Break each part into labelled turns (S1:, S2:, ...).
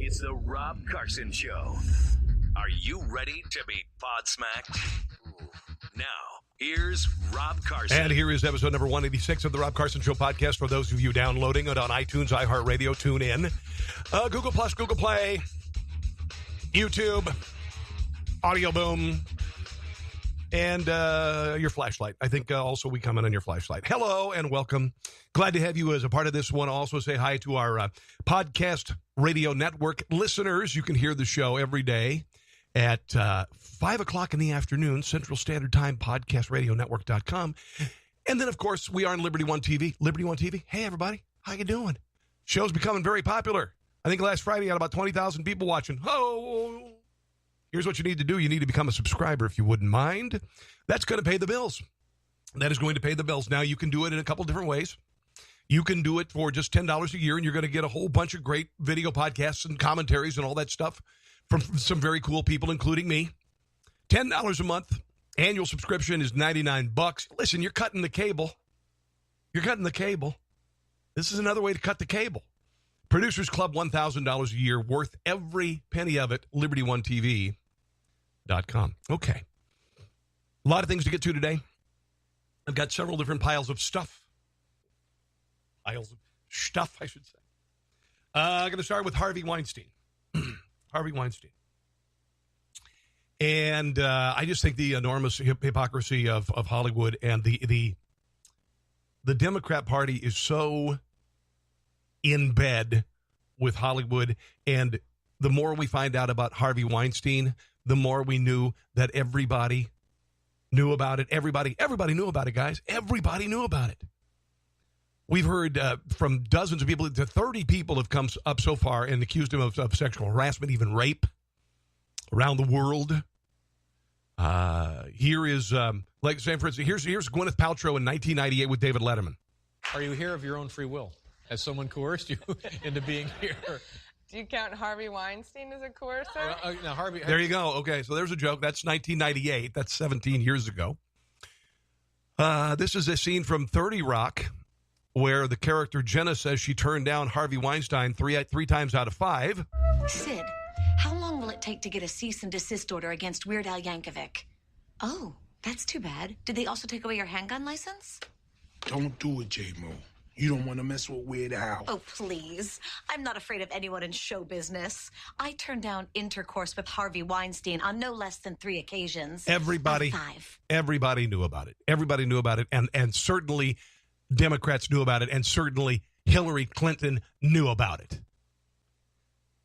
S1: It's the Rob Carson Show. Are you ready to be pod-smacked? Now, here's Rob Carson.
S2: And here is episode number 186 of the Rob Carson Show Podcast for those of you downloading it on iTunes, iHeartRadio, TuneIn, Google Plus, Google Play, YouTube, Audio Boom, and your flashlight. I think also we come in on your flashlight. Hello and welcome. Glad to have you as a part of this. Want to also say hi to our podcast radio network listeners. You can hear the show every day at 5 o'clock in the afternoon, Central Standard Time, podcastradionetwork.com. And then, of course, we are on Liberty One TV. Liberty One TV. Hey, everybody. How you doing? Show's becoming very popular. I think last Friday I had about 20,000 people watching. Oh, here's what you need to do. You need to become a subscriber if you wouldn't mind. That's going to pay the bills. That is going to pay the bills. Now, you can do it in a couple different ways. You can do it for just $10 a year, and you're going to get a whole bunch of great video podcasts and commentaries and all that stuff from some very cool people, including me. $10 a month. Annual subscription is $99. Listen, you're cutting the cable. You're cutting the cable. This is another way to cut the cable. Producers Club, $1,000 a year, worth every penny of it, libertyoneTV.com. Okay. A lot of things to get to today. I've got several different piles of stuff. Piles of stuff, I should say. I'm going to start with Harvey Weinstein. Harvey Weinstein. And I just think the enormous hypocrisy of Hollywood and the Democrat Party is so in bed with Hollywood. And the more we find out about Harvey Weinstein, the more we knew that everybody knew about it. Everybody knew about it, guys. Everybody knew about it. We've heard from dozens of people, 30 people have come up so far and accused him of sexual harassment, even rape, around the world. Here is, like, say, for instance, here's Gwyneth Paltrow in 1998 with David Letterman.
S3: Are you here of your own free will? Has someone coerced you into being here?
S4: Do you count Harvey Weinstein as a coercer?
S3: No, Harvey.
S2: There you go. Okay, so there's a joke. That's 1998. That's 17 years ago. This is a scene from 30 Rock, where the character Jenna says she turned down Harvey Weinstein three times out of 5.
S5: Sid, how long will it take to get a cease and desist order against Weird Al Yankovic? Oh, that's too bad. Did they also take away your handgun license?
S6: Don't do it, J-Mo. You don't want to mess with Weird Al.
S5: Oh, please. I'm not afraid of anyone in show business. I turned down intercourse with Harvey Weinstein on no less than 3 occasions.
S2: Everybody knew about it. Everybody knew about it. And certainly Democrats knew about it. And certainly Hillary Clinton knew about it.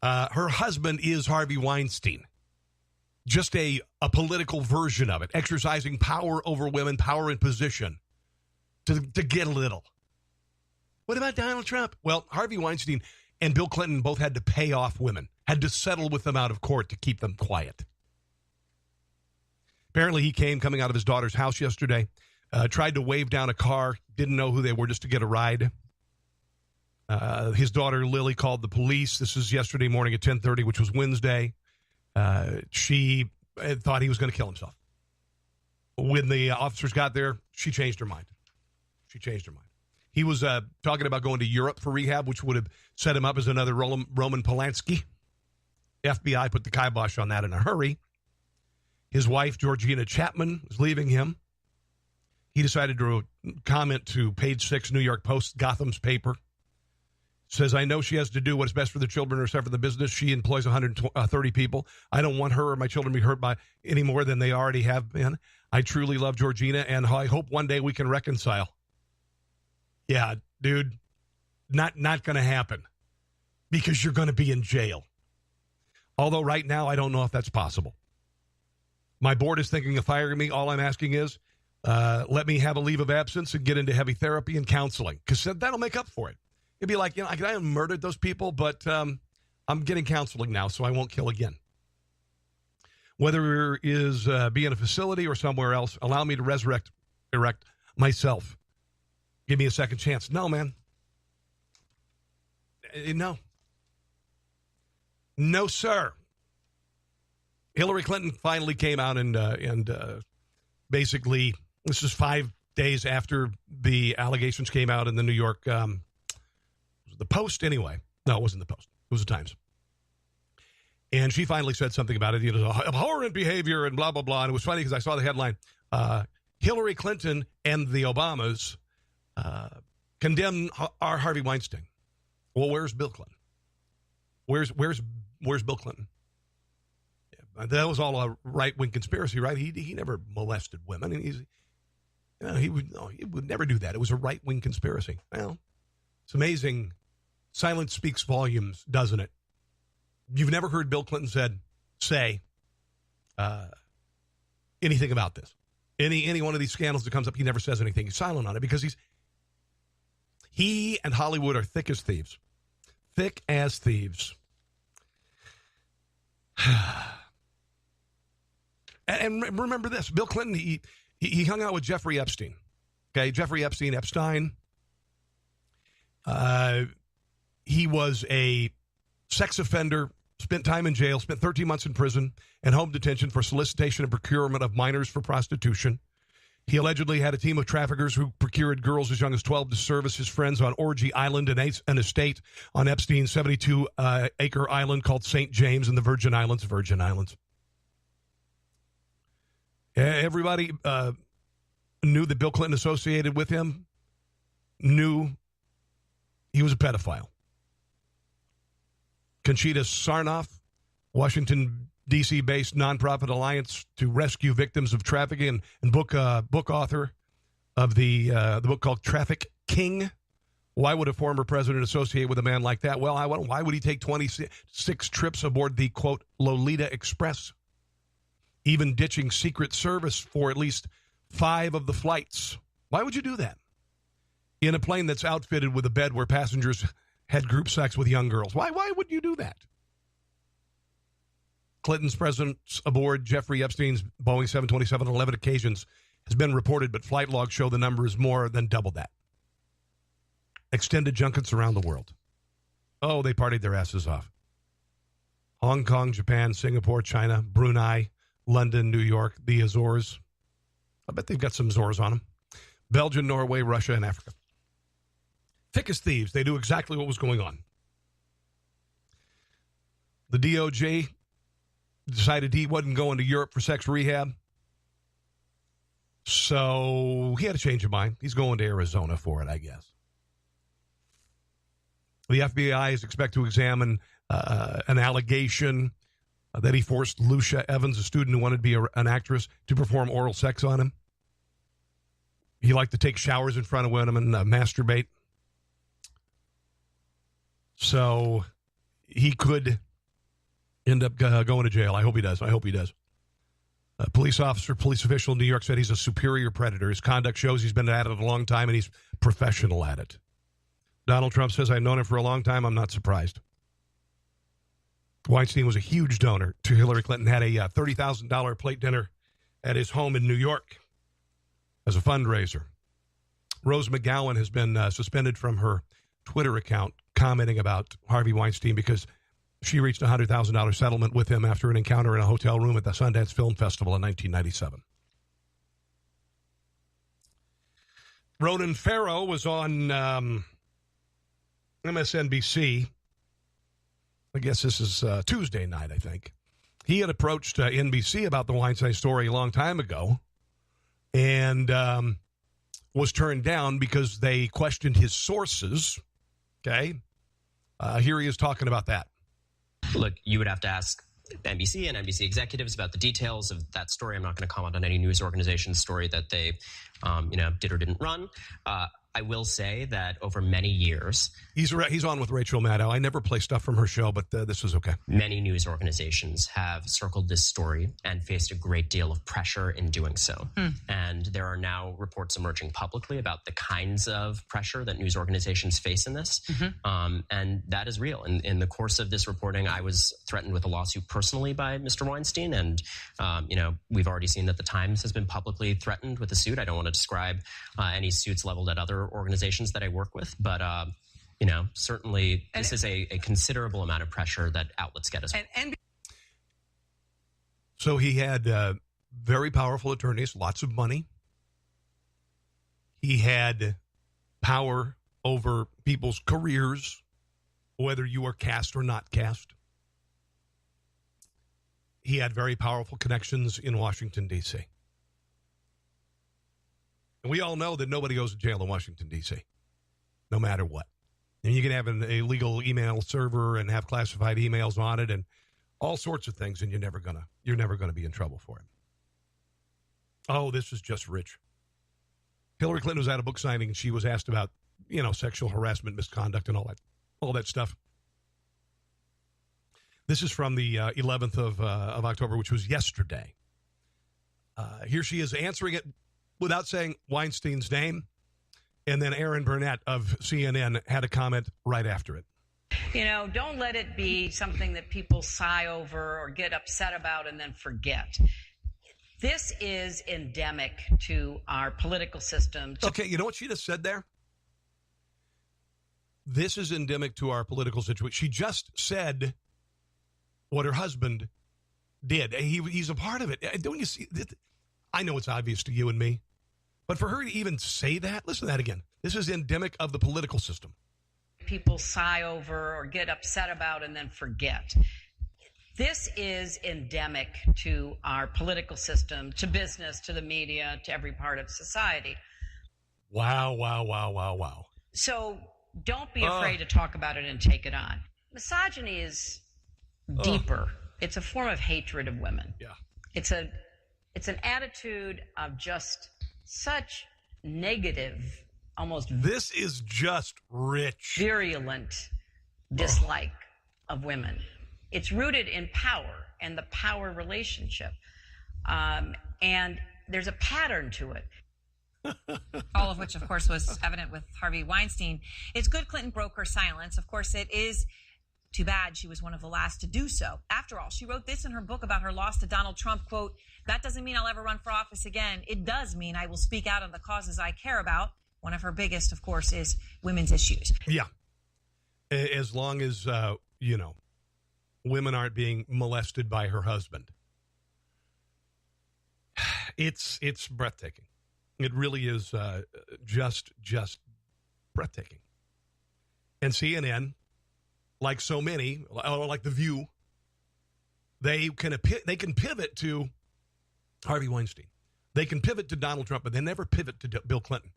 S2: Her husband is Harvey Weinstein. Just a political version of it, exercising power over women, power and position to get a little. What about Donald Trump? Well, Harvey Weinstein and Bill Clinton both had to pay off women, had to settle with them out of court to keep them quiet. Apparently, he came coming out of his daughter's house yesterday, tried to wave down a car, didn't know who they were just to get a ride. His daughter, Lily, called the police. This is yesterday morning at 10:30, which was Wednesday. She thought he was going to kill himself. When the officers got there, she changed her mind. He was talking about going to Europe for rehab, which would have set him up as another Roman Polanski. FBI put the kibosh on that in a hurry. His wife, Georgina Chapman, was leaving him. He decided to comment to page 6, New York Post, Gotham's paper. Says, I know she has to do what is best for the children herself for the business. She employs 130 people. I don't want her or my children to be hurt by any more than they already have been. I truly love Georgina, and I hope one day we can reconcile. Yeah, dude, not going to happen because you're going to be in jail. Although right now, I don't know if that's possible. My board is thinking of firing me. All I'm asking is let me have a leave of absence and get into heavy therapy and counseling because that'll make up for it. It'd be like, I murdered those people, but I'm getting counseling now, so I won't kill again. Whether it is be in a facility or somewhere else, allow me to resurrect myself. Give me a second chance. No, man. No. No, sir. Hillary Clinton finally came out and basically, this is 5 days after the allegations came out in the New York, the Post anyway. No, it wasn't the Post. It was the Times. And she finally said something about it, abhorrent behavior and blah, blah, blah. And it was funny because I saw the headline, Hillary Clinton and the Obamas condemn our Harvey Weinstein. Well, where's Bill Clinton? Where's Bill Clinton? Yeah, that was all a right-wing conspiracy, right? He never molested women. And he would never do that. It was a right-wing conspiracy. Well, it's amazing. Silence speaks volumes, doesn't it? You've never heard Bill Clinton say anything about this. Any one of these scandals that comes up, he never says anything. He's silent on it because he and Hollywood are thick as thieves. Thick as thieves. And remember this, Bill Clinton, he hung out with Jeffrey Epstein. Okay, Jeffrey Epstein. He was a sex offender, spent time in jail, spent 13 months in prison and home detention for solicitation and procurement of minors for prostitution. He allegedly had a team of traffickers who procured girls as young as 12 to serve as his friends on Orgy Island, an estate on Epstein's 72-acre island called St. James in the Virgin Islands. Everybody knew that Bill Clinton associated with him, knew he was a pedophile. Conchita Sarnoff, Washington, D.C.-based nonprofit alliance to rescue victims of trafficking and book author of the book called Traffic King. Why would a former president associate with a man like that? Well, why would he take 26 trips aboard the, quote, Lolita Express, even ditching Secret Service for at least 5 of the flights? Why would you do that? In a plane that's outfitted with a bed where passengers had group sex with young girls. Why would you do that? Clinton's presence aboard Jeffrey Epstein's Boeing 727 on 11 occasions has been reported, but flight logs show the number is more than double that. Extended junkets around the world. Oh, they partied their asses off. Hong Kong, Japan, Singapore, China, Brunei, London, New York, the Azores. I bet they've got some Azores on them. Belgium, Norway, Russia, and Africa. Thick as thieves. They knew exactly what was going on. The DOJ decided he wasn't going to Europe for sex rehab. So he had a change of mind. He's going to Arizona for it, I guess. The FBI is expected to examine an allegation that he forced Lucia Evans, a student who wanted to be an actress, to perform oral sex on him. He liked to take showers in front of women and masturbate. So he could end up going to jail. I hope he does. A police official in New York said he's a superior predator. His conduct shows he's been at it a long time, and he's professional at it. Donald Trump says, I've known him for a long time. I'm not surprised. Weinstein was a huge donor to Hillary Clinton, had a $30,000 plate dinner at his home in New York as a fundraiser. Rose McGowan has been suspended from her Twitter account commenting about Harvey Weinstein because she reached a $100,000 settlement with him after an encounter in a hotel room at the Sundance Film Festival in 1997. Ronan Farrow was on MSNBC. I guess this is Tuesday night, I think. He had approached NBC about the Weinstein story a long time ago and was turned down because they questioned his sources. Okay? Here he is talking about that.
S7: Look, you would have to ask NBC and NBC executives about the details of that story. I'm not going to comment on any news organization's story that they, did or didn't run. I will say that over many years... He's on with Rachel Maddow. I never play stuff from her show, but this is okay. Many news organizations have circled this story and faced a great deal of pressure in doing so. And there are now reports emerging publicly about the kinds of pressure that news organizations face in this. And that is real. In the course of this reporting, I was threatened with a lawsuit personally by Mr. Weinstein. And, we've already seen that the Times has been publicly threatened with a suit. I don't want to describe any suits leveled at other organizations that I work with, but certainly this is a considerable amount of pressure that outlets get as well.
S2: So he had very powerful attorneys, lots of money. He had power over people's careers, whether you are cast or not cast. he had very powerful connections in Washington, D.C. And we all know that nobody goes to jail in Washington, D.C., no matter what. And you can have an illegal email server and have classified emails on it and all sorts of things, and you're never gonna be in trouble for it. Oh, this is just rich. Hillary Clinton was at a book signing, and she was asked about, sexual harassment, misconduct, and all that stuff. This is from the 11th of October, which was yesterday. Here she is answering it without saying Weinstein's name. And then Aaron Burnett of CNN had a comment right after it.
S8: Don't let it be something that people sigh over or get upset about and then forget. This is endemic to our political system.
S2: Okay, you know what she just said there? This is endemic to our political situation. She just said what her husband did. He's a part of it. Don't you see? I know it's obvious to you and me. But for her to even say that, listen to that again. This is endemic of the political system.
S8: People sigh over or get upset about and then forget. This is endemic to our political system, to business, to the media, to every part of society.
S2: Wow.
S8: So don't be afraid to talk about it and take it on. Misogyny is deeper. It's a form of hatred of women.
S2: Yeah.
S8: It's an attitude of just such negative, almost
S2: this is just rich,
S8: virulent dislike of women. It's rooted in power and the power relationship. And there's a pattern to it.
S9: All of which, of course, was evident with Harvey Weinstein. It's good Clinton broke her silence. Of course, it is too bad she was one of the last to do so. After all, she wrote this in her book about her loss to Donald Trump, quote, "That doesn't mean I'll ever run for office again. It does mean I will speak out on the causes I care about." One of her biggest, of course, is women's issues.
S2: Yeah. As long as, women aren't being molested by her husband. It's breathtaking. It really is just breathtaking. And CNN, like so many, like The View, they can pivot to Harvey Weinstein. They can pivot to Donald Trump, but they never pivot to Bill Clinton.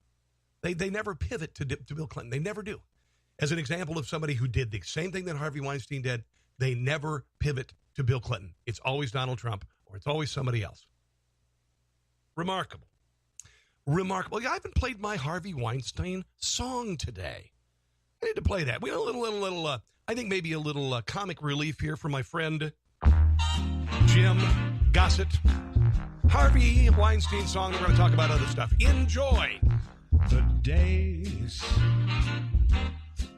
S2: They never pivot to Bill Clinton. They never do. As an example of somebody who did the same thing that Harvey Weinstein did, they never pivot to Bill Clinton. It's always Donald Trump or it's always somebody else. Remarkable. Yeah, I haven't played my Harvey Weinstein song today. I need to play that. We have a little I think maybe a little comic relief here from my friend Jim Gossett. Harvey Weinstein song. We're going to talk about other stuff. Enjoy.
S10: The days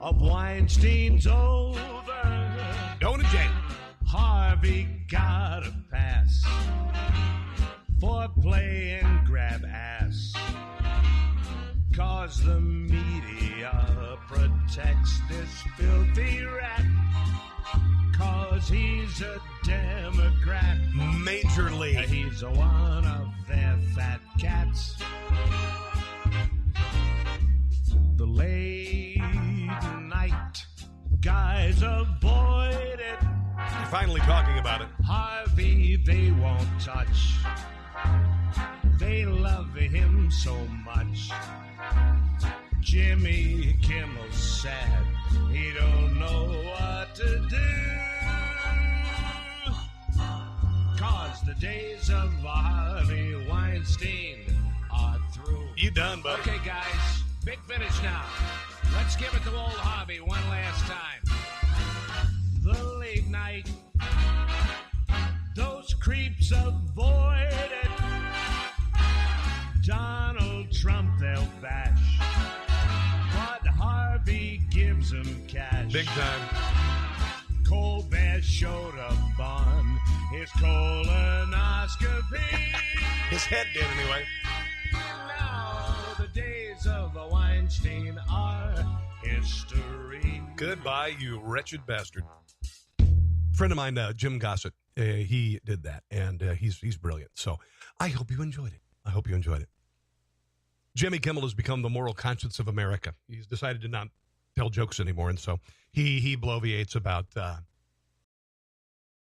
S10: of Weinstein's over.
S2: Going to jail.
S10: Harvey got a pass for playing grab ass. 'Cause the media protects this filthy rat. 'Cause he's a Democrat.
S2: Major league.
S10: He's one of their fat cats. The late night guys avoid it.
S2: You're finally talking about it.
S10: Harvey, they won't touch. They love him so much. Jimmy Kimmel's sad. He don't know what to do. 'Cause the days of Harvey Weinstein are through.
S2: You done, buddy.
S10: Okay, guys. Big finish now. Let's give it to old Harvey one last time. The late night. Those creeps avoid it. Donald Trump they'll bash. But Harvey gives them cash.
S2: Big time.
S10: Colbert showed up on his colonoscopy.
S2: His head did anyway.
S10: Now the days of the Weinstein are history.
S2: Goodbye, you wretched bastard. Friend of mine, Jim Gossett, he did that, and he's brilliant. So I hope you enjoyed it. Jimmy Kimmel has become the moral conscience of America. He's decided to not tell jokes anymore, and so he bloviates about